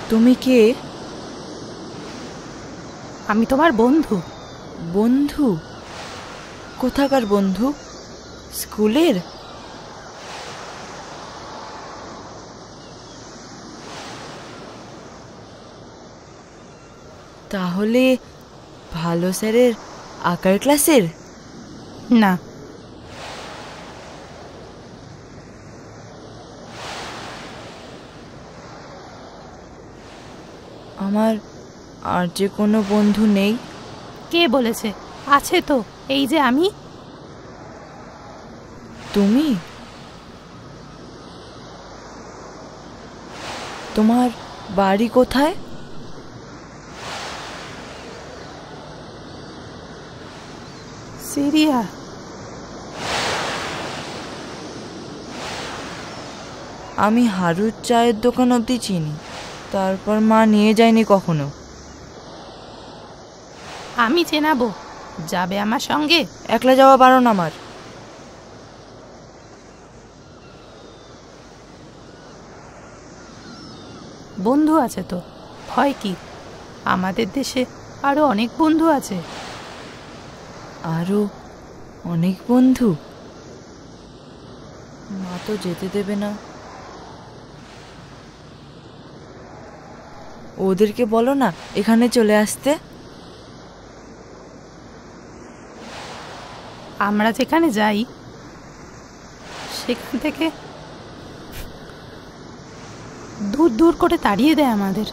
তুমি কে? আমি তোমার বন্ধু। বন্ধু? কোথাকার বন্ধু? স্কুলের? তাহলে ভালো স্যারের আঁকার ক্লাসের? না, আমার আর যে কোনো বন্ধু নেই? কে বলেছে? আছে তো, এই যে আমি। তুমি? তোমার বাড়ি কোথায়? সিরিয়া। আমি হারুর চায়ের দোকান অবধি চিনি, তারপর মা নিয়ে যায়নি কখনো। আমি চেনাবো, যাবে আমার সঙ্গে? একলা যাওয়া বারণ আমার। বন্ধু আছে তো, ভয় কি? আমাদের দেশে আরো অনেক বন্ধু আছে। আরো অনেক বন্ধু? মা তো যেতে দেবে না। ওদেরকে বলো না এখানে চলে আসতে। আমরা যেখানে যাই সেখান থেকে দূর দূর করে তাড়িয়ে দেয় আমাদের।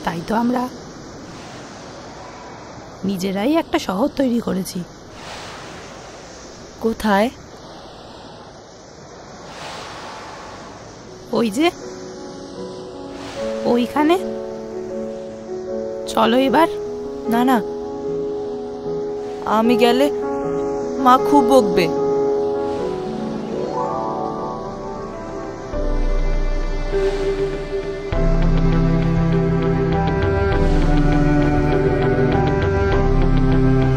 তাই তো আমরা নিজেরাই একটা শহর তৈরি করেছি। কোথায়? ওই যে ওইখানে। চলো এবার। না না, আমি গেলে মা খুব বকবে।